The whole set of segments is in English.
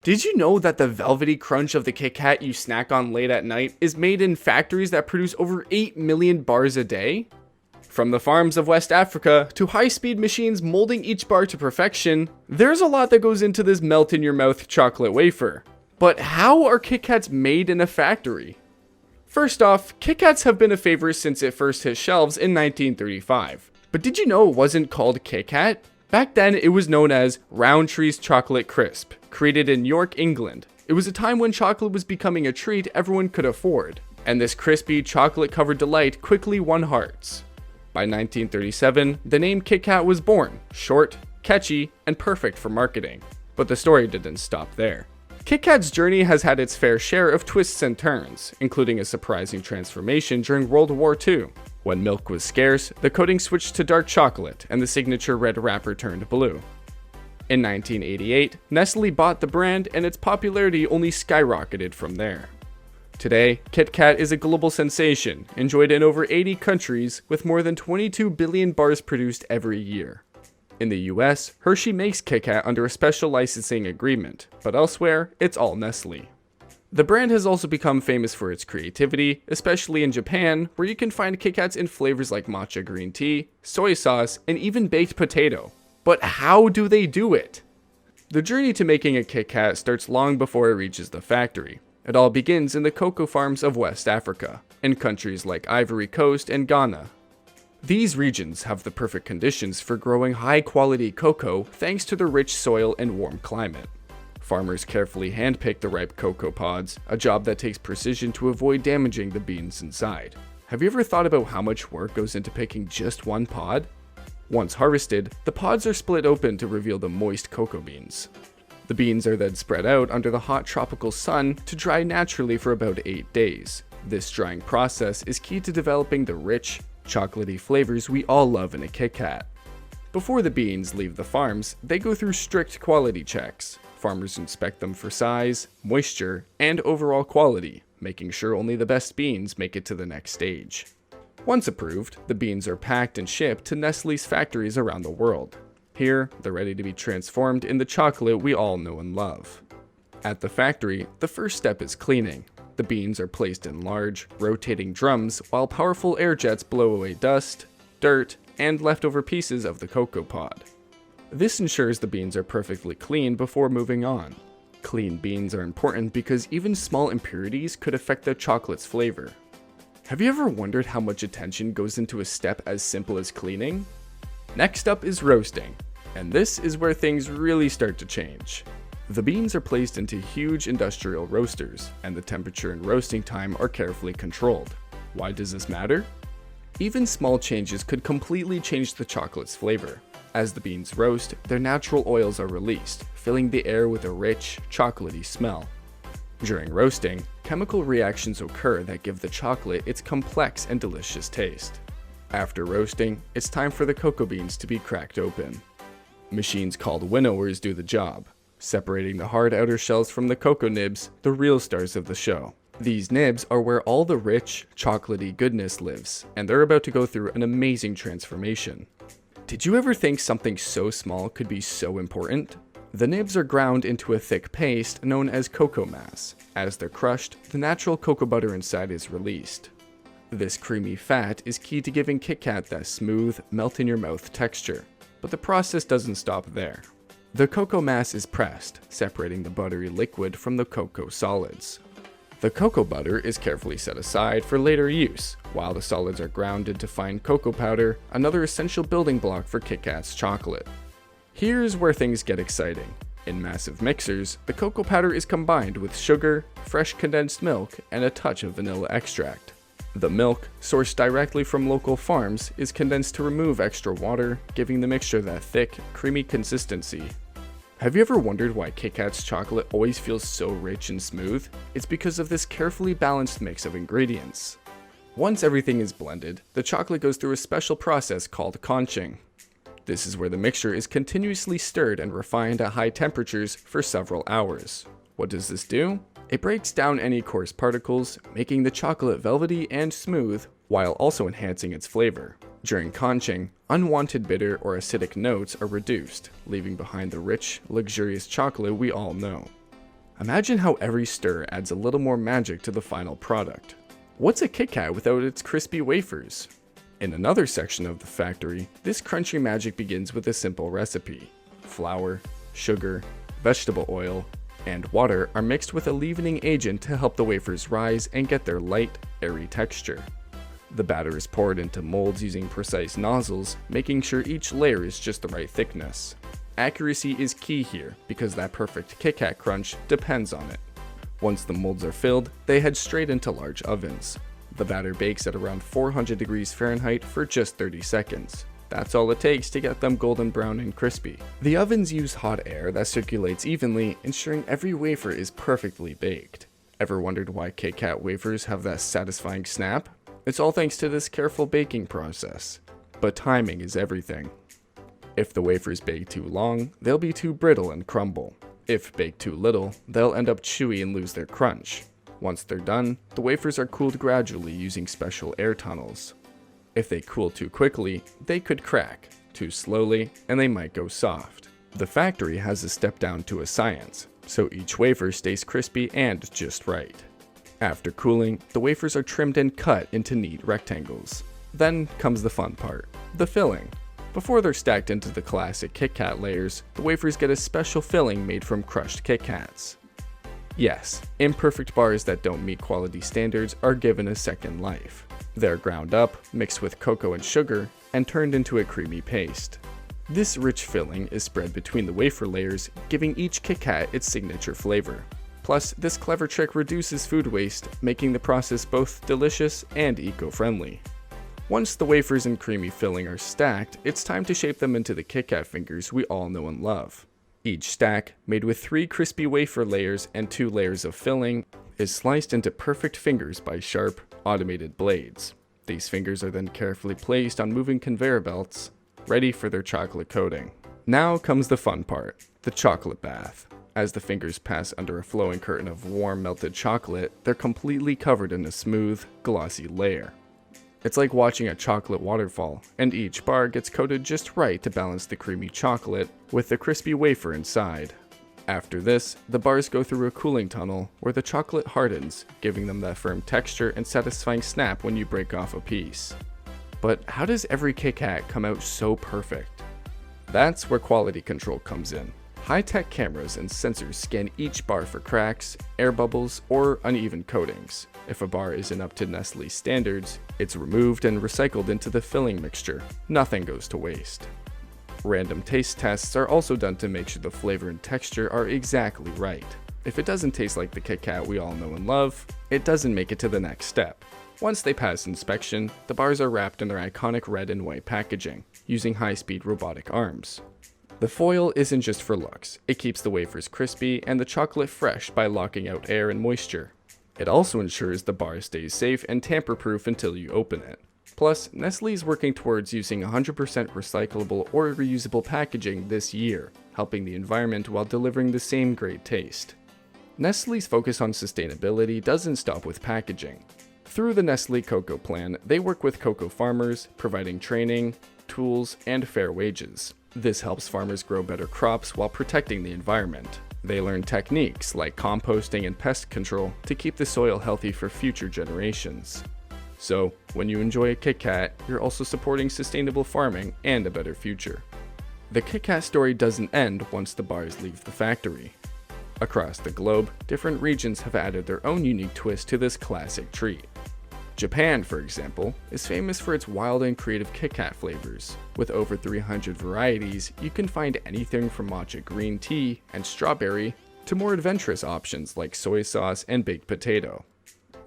Did you know that the velvety crunch of the KitKat you snack on late at night is made in factories that produce over 8 million bars a day? From the farms of West Africa to high-speed machines molding each bar to perfection, there's a lot that goes into this melt-in-your-mouth chocolate wafer. But how are KitKats made in a factory? First off, KitKats have been a favorite since it first hit shelves in 1935. But did you know it wasn't called KitKat? Back then, it was known as Roundtree's Chocolate Crisp, created in York, England. It was a time when chocolate was becoming a treat everyone could afford, and this crispy, chocolate-covered delight quickly won hearts. By 1937, the name KitKat was born, short, catchy, and perfect for marketing. But the story didn't stop there. KitKat's journey has had its fair share of twists and turns, including a surprising transformation during World War II. When milk was scarce, the coating switched to dark chocolate, and the signature red wrapper turned blue. In 1988, Nestle bought the brand, and its popularity only skyrocketed from there. Today, KitKat is a global sensation, enjoyed in over 80 countries, with more than 22 billion bars produced every year. In the US, Hershey makes KitKat under a special licensing agreement, but elsewhere, it's all Nestle. The brand has also become famous for its creativity, especially in Japan, where you can find KitKats in flavors like matcha green tea, soy sauce, and even baked potato. But how do they do it? The journey to making a KitKat starts long before it reaches the factory. It all begins in the cocoa farms of West Africa, in countries like Ivory Coast and Ghana. These regions have the perfect conditions for growing high-quality cocoa thanks to the rich soil and warm climate. Farmers carefully handpick the ripe cocoa pods, a job that takes precision to avoid damaging the beans inside. Have you ever thought about how much work goes into picking just one pod? Once harvested, the pods are split open to reveal the moist cocoa beans. The beans are then spread out under the hot tropical sun to dry naturally for about 8 days. This drying process is key to developing the rich, chocolatey flavors we all love in a KitKat. Before the beans leave the farms, they go through strict quality checks. Farmers inspect them for size, moisture, and overall quality, making sure only the best beans make it to the next stage. Once approved, the beans are packed and shipped to Nestle's factories around the world. Here, they're ready to be transformed in the chocolate we all know and love. At the factory, the first step is cleaning. The beans are placed in large, rotating drums while powerful air jets blow away dust, dirt, and leftover pieces of the cocoa pod. This ensures the beans are perfectly clean before moving on. Clean beans are important because even small impurities could affect the chocolate's flavor. Have you ever wondered how much attention goes into a step as simple as cleaning? Next up is roasting, and this is where things really start to change. The beans are placed into huge industrial roasters, and the temperature and roasting time are carefully controlled. Why does this matter? Even small changes could completely change the chocolate's flavor. As the beans roast, their natural oils are released, filling the air with a rich, chocolatey smell. During roasting, chemical reactions occur that give the chocolate its complex and delicious taste. After roasting, it's time for the cocoa beans to be cracked open. Machines called winnowers do the job, separating the hard outer shells from the cocoa nibs, the real stars of the show. These nibs are where all the rich, chocolatey goodness lives, and they're about to go through an amazing transformation. Did you ever think something so small could be so important? The nibs are ground into a thick paste known as cocoa mass. As they're crushed, the natural cocoa butter inside is released. This creamy fat is key to giving KitKat that smooth, melt-in-your-mouth texture. But the process doesn't stop there. The cocoa mass is pressed, separating the buttery liquid from the cocoa solids. The cocoa butter is carefully set aside for later use, while the solids are ground into fine cocoa powder, another essential building block for KitKat's chocolate. Here's where things get exciting. In massive mixers, the cocoa powder is combined with sugar, fresh condensed milk, and a touch of vanilla extract. The milk, sourced directly from local farms, is condensed to remove extra water, giving the mixture that thick, creamy consistency. Have you ever wondered why KitKat's chocolate always feels so rich and smooth? It's because of this carefully balanced mix of ingredients. Once everything is blended, the chocolate goes through a special process called conching. This is where the mixture is continuously stirred and refined at high temperatures for several hours. What does this do? It breaks down any coarse particles, making the chocolate velvety and smooth, while also enhancing its flavor. During conching, unwanted bitter or acidic notes are reduced, leaving behind the rich, luxurious chocolate we all know. Imagine how every stir adds a little more magic to the final product. What's a KitKat without its crispy wafers? In another section of the factory, this crunchy magic begins with a simple recipe. Flour, sugar, vegetable oil, and water are mixed with a leavening agent to help the wafers rise and get their light, airy texture. The batter is poured into molds using precise nozzles, making sure each layer is just the right thickness. Accuracy is key here because that perfect KitKat crunch depends on it. Once the molds are filled, they head straight into large ovens. The batter bakes at around 400 degrees Fahrenheit for just 30 seconds. That's all it takes to get them golden brown and crispy. The ovens use hot air that circulates evenly, ensuring every wafer is perfectly baked. Ever wondered why KitKat wafers have that satisfying snap? It's all thanks to this careful baking process. But timing is everything. If the wafers bake too long, they'll be too brittle and crumble. If baked too little, they'll end up chewy and lose their crunch. Once they're done, the wafers are cooled gradually using special air tunnels. If they cool too quickly, they could crack, too slowly, and they might go soft. The factory has a step down to a science, so each wafer stays crispy and just right. After cooling, the wafers are trimmed and cut into neat rectangles. Then comes the fun part, the filling. Before they're stacked into the classic KitKat layers, the wafers get a special filling made from crushed KitKats. Yes, imperfect bars that don't meet quality standards are given a second life. They're ground up, mixed with cocoa and sugar, and turned into a creamy paste. This rich filling is spread between the wafer layers, giving each KitKat its signature flavor. Plus, this clever trick reduces food waste, making the process both delicious and eco-friendly. Once the wafers and creamy filling are stacked, it's time to shape them into the KitKat fingers we all know and love. Each stack, made with 3 crispy wafer layers and 2 layers of filling, is sliced into perfect fingers by sharp, automated blades. These fingers are then carefully placed on moving conveyor belts, ready for their chocolate coating. Now comes the fun part, the chocolate bath. As the fingers pass under a flowing curtain of warm melted chocolate, they're completely covered in a smooth, glossy layer. It's like watching a chocolate waterfall, and each bar gets coated just right to balance the creamy chocolate with the crispy wafer inside. After this, the bars go through a cooling tunnel where the chocolate hardens, giving them that firm texture and satisfying snap when you break off a piece. But how does every KitKat come out so perfect? That's where quality control comes in. High-tech cameras and sensors scan each bar for cracks, air bubbles, or uneven coatings. If a bar isn't up to Nestle's standards, it's removed and recycled into the filling mixture. Nothing goes to waste. Random taste tests are also done to make sure the flavor and texture are exactly right. If it doesn't taste like the KitKat we all know and love, it doesn't make it to the next step. Once they pass inspection, the bars are wrapped in their iconic red and white packaging, using high-speed robotic arms. The foil isn't just for looks, it keeps the wafers crispy and the chocolate fresh by locking out air and moisture. It also ensures the bar stays safe and tamper-proof until you open it. Plus, Nestle is working towards using 100% recyclable or reusable packaging this year, helping the environment while delivering the same great taste. Nestle's focus on sustainability doesn't stop with packaging. Through the Nestle Cocoa Plan, they work with cocoa farmers, providing training, tools, and fair wages. This helps farmers grow better crops while protecting the environment. They learn techniques like composting and pest control to keep the soil healthy for future generations. So, when you enjoy a KitKat, you're also supporting sustainable farming and a better future. The KitKat story doesn't end once the bars leave the factory. Across the globe, different regions have added their own unique twist to this classic treat. Japan, for example, is famous for its wild and creative KitKat flavors. With over 300 varieties, you can find anything from matcha green tea and strawberry to more adventurous options like soy sauce and baked potato.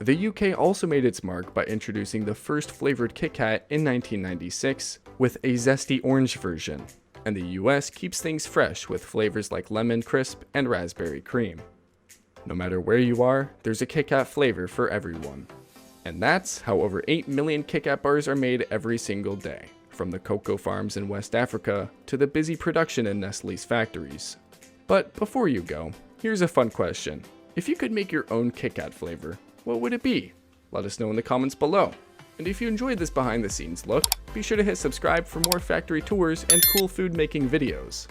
The UK also made its mark by introducing the first flavored KitKat in 1996 with a zesty orange version, and the US keeps things fresh with flavors like lemon crisp and raspberry cream. No matter where you are, there's a KitKat flavor for everyone. And that's how over 8 million KitKat bars are made every single day, from the cocoa farms in West Africa to the busy production in Nestle's factories. But before you go, here's a fun question. If you could make your own KitKat flavor, what would it be? Let us know in the comments below. And if you enjoyed this behind the scenes look, be sure to hit subscribe for more factory tours and cool food making videos.